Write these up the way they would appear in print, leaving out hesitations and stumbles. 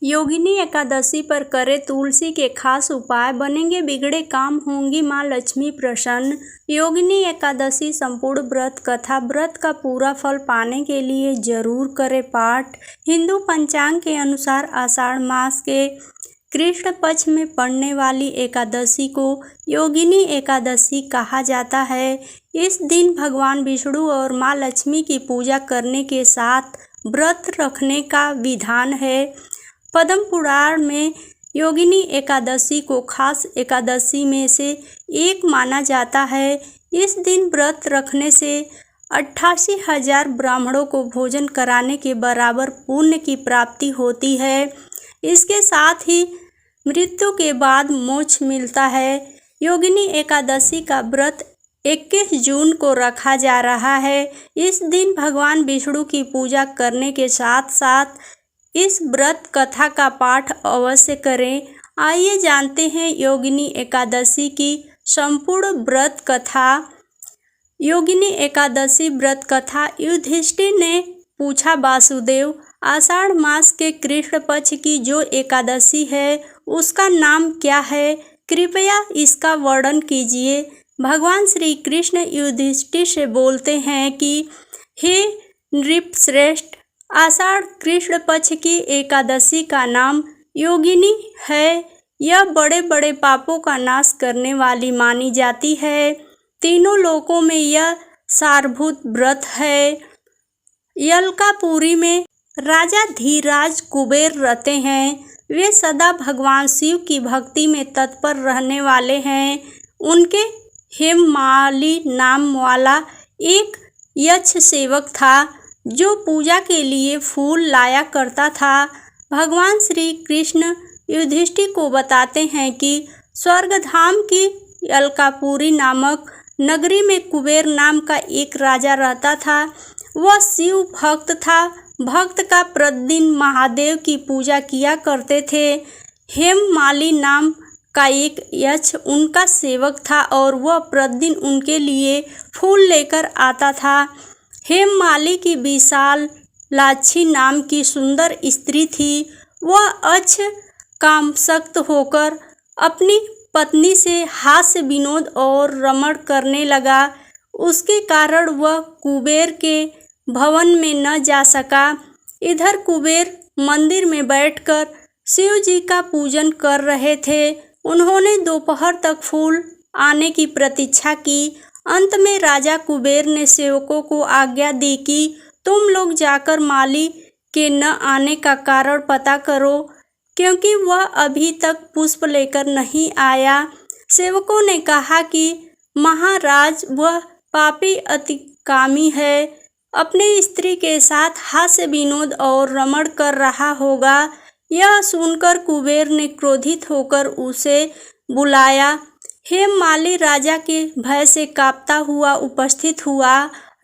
योगिनी एकादशी पर करे तुलसी के खास उपाय, बनेंगे बिगड़े काम, होंगी मां लक्ष्मी प्रसन्न। योगिनी एकादशी संपूर्ण व्रत कथा। व्रत का पूरा फल पाने के लिए जरूर करें पाठ। हिंदू पंचांग के अनुसार आषाढ़ मास के कृष्ण पक्ष में पड़ने वाली एकादशी को योगिनी एकादशी कहा जाता है। इस दिन भगवान विष्णु और मां लक्ष्मी की पूजा करने के साथ व्रत रखने का विधान है। पद्म पुराण में योगिनी एकादशी को खास एकादशी में से एक माना जाता है। इस दिन व्रत रखने से 88,000 ब्राह्मणों को भोजन कराने के बराबर पुण्य की प्राप्ति होती है। इसके साथ ही मृत्यु के बाद मोक्ष मिलता है। योगिनी एकादशी का व्रत 21 जून को रखा जा रहा है। इस दिन भगवान विष्णु की पूजा करने के साथ साथ इस व्रत कथा का पाठ अवश्य करें। आइए जानते हैं योगिनी एकादशी की संपूर्ण व्रत कथा। योगिनी एकादशी व्रत कथा। युधिष्ठिर ने पूछा, वासुदेव, आषाढ़ मास के कृष्ण पक्ष की जो एकादशी है उसका नाम क्या है? कृपया इसका वर्णन कीजिए। भगवान श्री कृष्ण युधिष्ठिर से बोलते हैं कि हे नृपश्रेष्ठ, आषाढ़ कृष्ण पक्ष की एकादशी का नाम योगिनी है। यह बड़े बड़े पापों का नाश करने वाली मानी जाती है। तीनों लोकों में यह सारभूत व्रत है। यल्कापुरी में राजा धीराज कुबेर रहते हैं। वे सदा भगवान शिव की भक्ति में तत्पर रहने वाले हैं। उनके हेममाली नाम वाला एक यक्ष सेवक था जो पूजा के लिए फूल लाया करता था। भगवान श्री कृष्ण युधिष्ठिर को बताते हैं कि स्वर्गधाम की यल्कापुरी नामक नगरी में कुबेर नाम का एक राजा रहता था। वह शिव भक्त था। भक्त का प्रतिदिन महादेव की पूजा किया करते थे। हेममाली नाम का एक यक्ष उनका सेवक था और वह प्रतिदिन उनके लिए फूल लेकर आता था। हेममाली की विशाल लाक्षी नाम की सुंदर स्त्री थी। वह अच्छ कामशक्त होकर अपनी पत्नी से हास्य विनोद और रमण करने लगा। उसके कारण वह कुबेर के भवन में न जा सका। इधर कुबेर मंदिर में बैठकर शिव जी का पूजन कर रहे थे। उन्होंने दोपहर तक फूल आने की प्रतीक्षा की। अंत में राजा कुबेर ने सेवकों को आज्ञा दी कि तुम लोग जाकर माली के न आने का कारण पता करो, क्योंकि वह अभी तक पुष्प लेकर नहीं आया। सेवकों ने कहा कि महाराज, वह पापी अतिकामी है, अपने स्त्री के साथ हास्य विनोद और रमण कर रहा होगा। यह सुनकर कुबेर ने क्रोधित होकर उसे बुलाया। हेममाली राजा के भय से कांपता हुआ उपस्थित हुआ।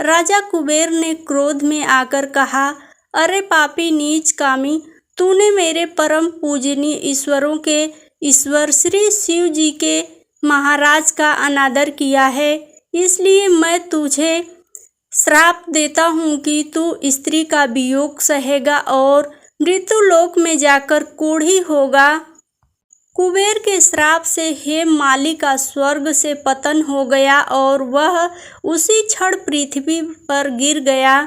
राजा कुबेर ने क्रोध में आकर कहा, अरे पापी नीच कामी, तूने मेरे परम पूजनीय ईश्वरों के ईश्वर श्री शिव जी के महाराज का अनादर किया है। इसलिए मैं तुझे श्राप देता हूँ कि तू स्त्री का वियोग सहेगा और मृत्युलोक में जाकर कोढ़ी होगा। कुबेर के श्राप से हेममाली का स्वर्ग से पतन हो गया और वह उसी क्षण पृथ्वी पर गिर गया।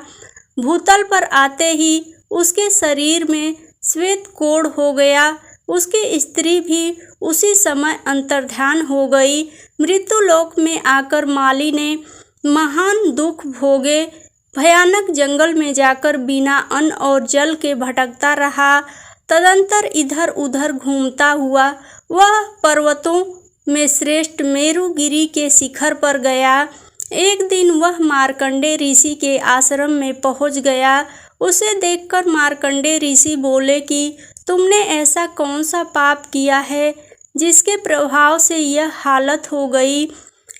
भूतल पर आते ही उसके शरीर में श्वेत कोढ़ हो गया। उसकी स्त्री भी उसी समय अंतर्ध्यान हो गई। मृत्युलोक में आकर माली ने महान दुख भोगे। भयानक जंगल में जाकर बिना अन्न और जल के भटकता रहा। तदंतर इधर उधर घूमता हुआ वह पर्वतों में श्रेष्ठ मेरुगिरी के शिखर पर गया। एक दिन वह मार्कंडेय ऋषि के आश्रम में पहुंच गया। उसे देखकर मार्कंडेय ऋषि बोले कि तुमने ऐसा कौन सा पाप किया है जिसके प्रभाव से यह हालत हो गई?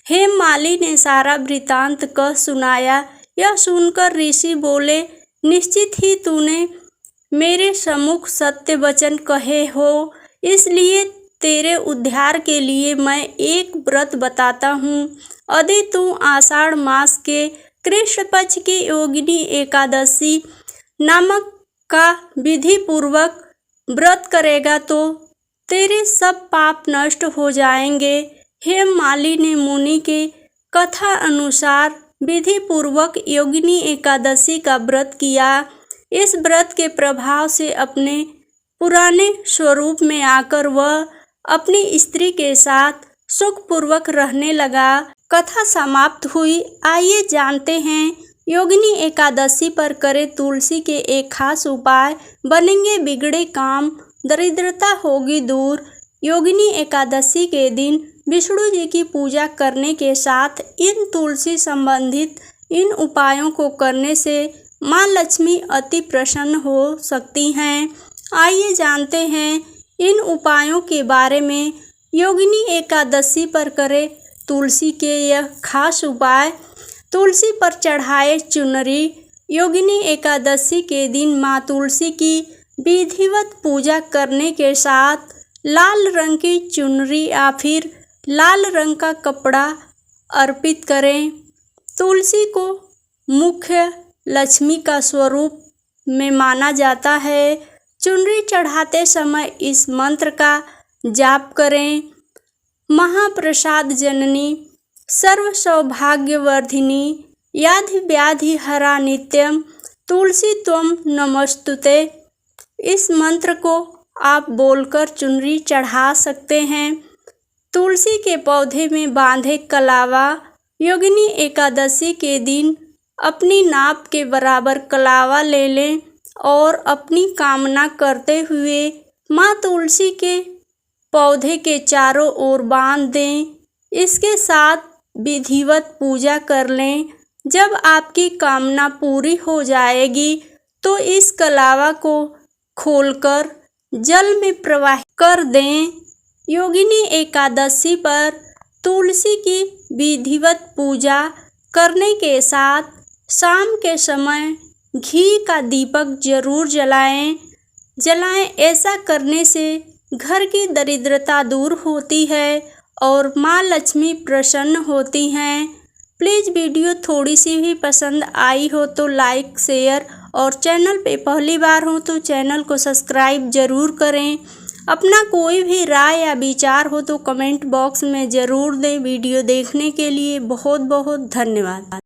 हेममाली ने सारा वृतांत कह सुनाया। यह सुनकर ऋषि बोले, निश्चित ही तूने मेरे सम्मुख सत्य वचन कहे हो, इसलिए तेरे उद्धार के लिए मैं एक व्रत बताता हूँ। यदि तू आषाढ़ मास के कृष्ण पक्ष की योगिनी एकादशी नामक का विधि पूर्वक व्रत करेगा तो तेरे सब पाप नष्ट हो जाएंगे। हेम माली ने मुनि के कथा अनुसार विधि पूर्वक योगिनी एकादशी का व्रत किया। इस व्रत के प्रभाव से अपने पुराने स्वरूप में आकर वह अपनी स्त्री के साथ सुखपूर्वक रहने लगा। कथा समाप्त हुई। आइए जानते हैं योगिनी एकादशी पर करें तुलसी के एक खास उपाय, बनेंगे बिगड़े काम, दरिद्रता होगी दूर। योगिनी एकादशी के दिन विष्णु जी की पूजा करने के साथ इन तुलसी संबंधित इन उपायों को करने से माँ लक्ष्मी अति प्रसन्न हो सकती हैं। आइए जानते हैं इन उपायों के बारे में। योगिनी एकादशी पर करें तुलसी के यह खास उपाय। तुलसी पर चढ़ाए चुनरी। योगिनी एकादशी के दिन माँ तुलसी की विधिवत पूजा करने के साथ लाल रंग की चुनरी या फिर लाल रंग का कपड़ा अर्पित करें। तुलसी को मुख्य लक्ष्मी का स्वरूप में माना जाता है। चुनरी चढ़ाते समय इस मंत्र का जाप करें। महाप्रसाद जननी सर्व सौभाग्यवर्धिनी याधि व्याधि हरा नित्यम तुलसी त्वम नमस्तुते। इस मंत्र को आप बोलकर चुनरी चढ़ा सकते हैं। तुलसी के पौधे में बांधे कलावा। योगिनी एकादशी के दिन अपनी नाप के बराबर कलावा ले लें और अपनी कामना करते हुए माँ तुलसी के पौधे के चारों ओर बांध दें। इसके साथ विधिवत पूजा कर लें। जब आपकी कामना पूरी हो जाएगी तो इस कलावा को खोलकर जल में प्रवाहित कर दें। योगिनी एकादशी पर तुलसी की विधिवत पूजा करने के साथ शाम के समय घी का दीपक जरूर जलाएं। ऐसा करने से घर की दरिद्रता दूर होती है और माँ लक्ष्मी प्रसन्न होती हैं। प्लीज़ वीडियो थोड़ी सी भी पसंद आई हो तो लाइक, शेयर और चैनल पे पहली बार हो तो चैनल को सब्सक्राइब ज़रूर करें। अपना कोई भी राय या विचार हो तो कमेंट बॉक्स में ज़रूर दें। वीडियो देखने के लिए बहुत बहुत धन्यवाद।